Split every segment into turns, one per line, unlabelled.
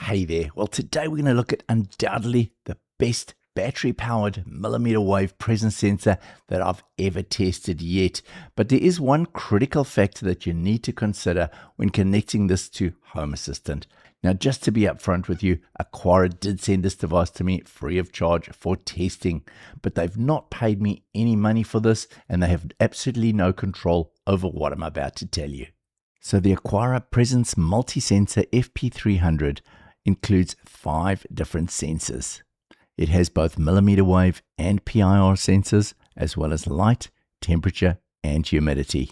Hey there. Well, today we're going to look at undoubtedly the best battery-powered millimeter wave presence sensor that I've ever tested yet. But there is one critical factor that you need to consider when connecting this to Home Assistant. Now, just to be upfront with you, Aqara did send this device to me free of charge for testing, but they've not paid me any money for this, and they have absolutely no control over what I'm about to tell you. So the Aqara Presence Multi-Sensor FP300 includes 5 different sensors. It has both millimeter wave and PIR sensors, as well as light, temperature, and humidity.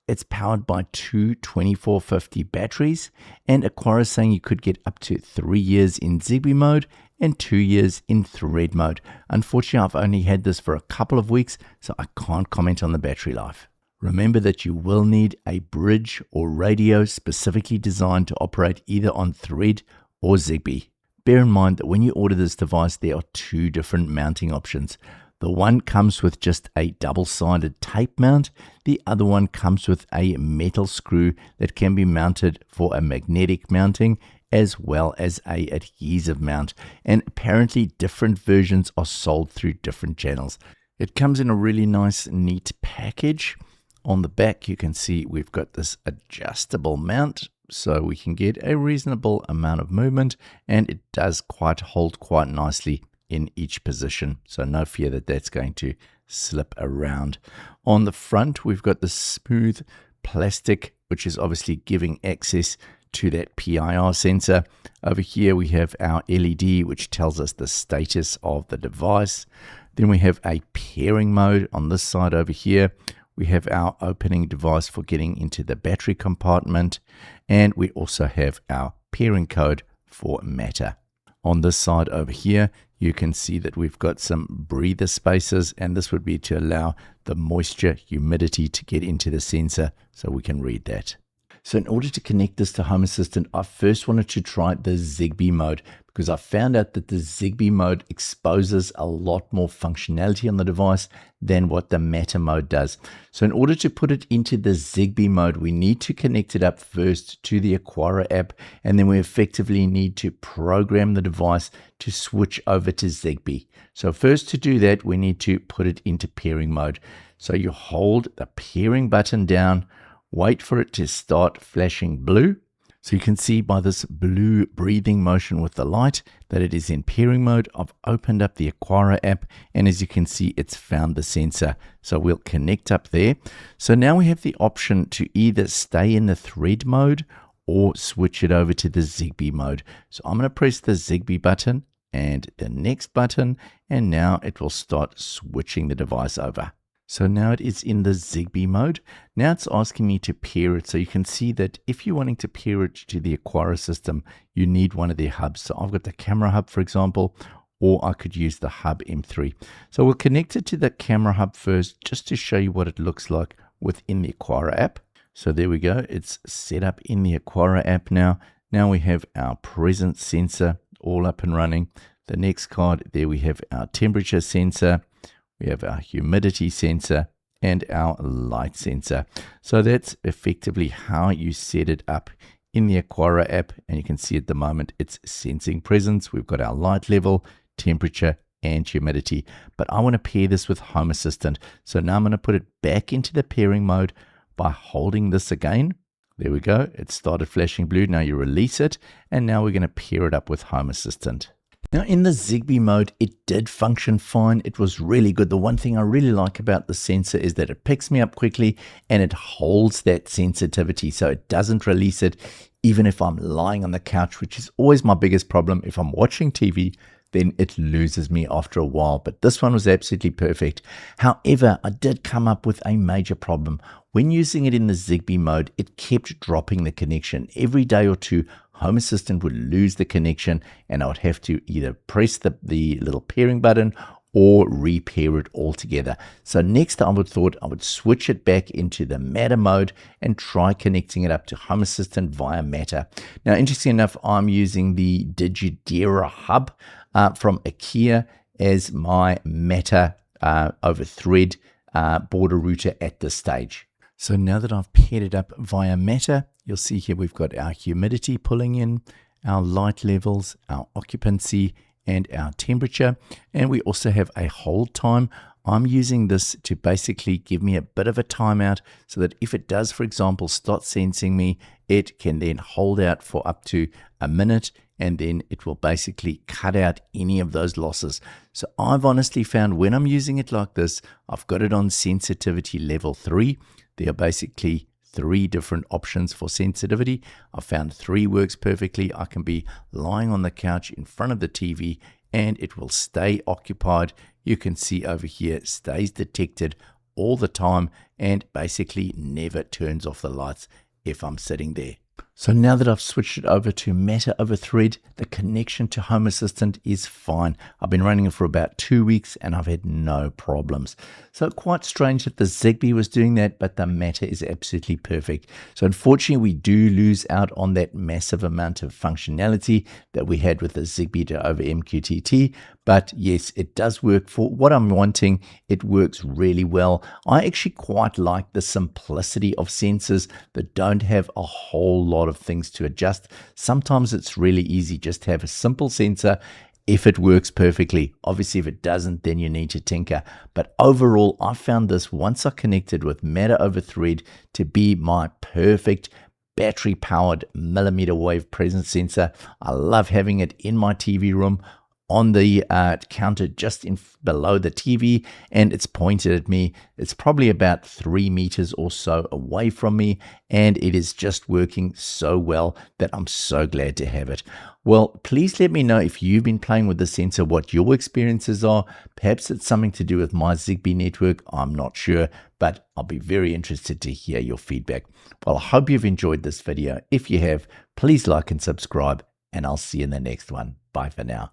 It's powered by two 2450 batteries, and Aqara is saying you could get up to 3 years in Zigbee mode and 2 years in Thread mode. Unfortunately, I've only had this for a couple of weeks, so I can't comment on the battery life. Remember that you will need a bridge or radio specifically designed to operate either on Thread or Zigbee. Bear in mind that when you order this device, there are 2 different mounting options. The one comes with just a double-sided tape mount. The other one comes with a metal screw that can be mounted for a magnetic mounting as well as a adhesive mount. And apparently different versions are sold through different channels. It comes in a really nice, neat package. On the back, you can see we've got this adjustable mount, so we can get a reasonable amount of movement, and it does hold quite nicely in each position, so no fear that that's going to slip around. On the front, we've got the smooth plastic, which is obviously giving access to that PIR sensor. Over here, we have our LED, which tells us the status of the device. Then we have a pairing mode on this side over here. We have our opening device for getting into the battery compartment, and we also have our pairing code for Matter. On this side over here, you can see that we've got some breather spaces, and this would be to allow the moisture, humidity to get into the sensor so we can read that. So in order to connect this to Home Assistant, I first wanted to try the Zigbee mode because I found out that the Zigbee mode exposes a lot more functionality on the device than what the Matter mode does. So in order to put it into the Zigbee mode, we need to connect it up first to the Aqara app, and then we effectively need to program the device to switch over to Zigbee. So first to do that, we need to put it into pairing mode. So you hold the pairing button down, wait for it to start flashing blue. So you can see by this blue breathing motion with the light that it is in pairing mode. I've opened up the Aqara app, and as you can see, it's found the sensor. So we'll connect up there. So now we have the option to either stay in the Thread mode or switch it over to the Zigbee mode. So I'm going to press the Zigbee button and the next button, and now it will start switching the device over. So now it is in the Zigbee mode. Now it's asking me to pair it. So you can see that if you're wanting to pair it to the Aqara system, you need one of their hubs. So I've got the camera hub, for example, or I could use the hub M3. So we'll connect it to the camera hub first, just to show you what it looks like within the Aqara app. So there we go. It's set up in the Aqara app now. Now we have our presence sensor all up and running. The next card, there we have our temperature sensor. We have our humidity sensor and our light sensor. So that's effectively how you set it up in the Aqara app. And you can see at the moment it's sensing presence. We've got our light level, temperature, and humidity. But I want to pair this with Home Assistant. So now I'm going to put it back into the pairing mode by holding this again. There we go. It started flashing blue. Now you release it. And now we're going to pair it up with Home Assistant. Now in the Zigbee mode, it did function fine. It was really good. The one thing I really like about the sensor is that it picks me up quickly and it holds that sensitivity. So it doesn't release it even if I'm lying on the couch, which is always my biggest problem. If I'm watching TV, then it loses me after a while. But this one was absolutely perfect. However, I did come up with a major problem. When using it in the Zigbee mode, it kept dropping the connection. Every day or two, Home Assistant would lose the connection, and I would have to either press the little pairing button or repair it altogether. So next I thought I would switch it back into the Matter mode and try connecting it up to Home Assistant via Matter. Now, interesting enough, I'm using the Digidera hub from IKEA as my Matter over Thread border router at this stage. So now that I've paired it up via Matter, you'll see here we've got our humidity pulling in, our light levels, our occupancy, and our temperature. And we also have a hold time. I'm using this to basically give me a bit of a timeout so that if it does, for example, start sensing me, it can then hold out for up to a minute, and then it will basically cut out any of those losses. So I've honestly found when I'm using it like this, I've got it on sensitivity level 3. There are basically 3 different options for sensitivity. I found 3 works perfectly. I can be lying on the couch in front of the TV and it will stay occupied. You can see over here, stays detected all the time and basically never turns off the lights if I'm sitting there. So now that I've switched it over to Matter over Thread, the connection to Home Assistant is fine. I've been running it for about 2 weeks and I've had no problems. So quite strange that the Zigbee was doing that, but the Matter is absolutely perfect. So unfortunately, we do lose out on that massive amount of functionality that we had with the Zigbee over MQTT. But yes, it does work for what I'm wanting. It works really well. I actually quite like the simplicity of sensors that don't have a whole lot of things to adjust. Sometimes it's really easy just to have a simple sensor if it works perfectly. Obviously, if it doesn't, then you need to tinker. But overall, I found this once I connected with Matter over Thread to be my perfect battery-powered millimeter wave presence sensor. I love having it in my TV room, on the counter just below the TV, and it's pointed at me. It's probably about 3 meters or so away from me, and it is just working so well that I'm so glad to have it. Well, please let me know if you've been playing with the sensor, what your experiences are. Perhaps it's something to do with my Zigbee network. I'm not sure, but I'll be very interested to hear your feedback. Well, I hope you've enjoyed this video. If you have, please like and subscribe, and I'll see you in the next one. Bye for now.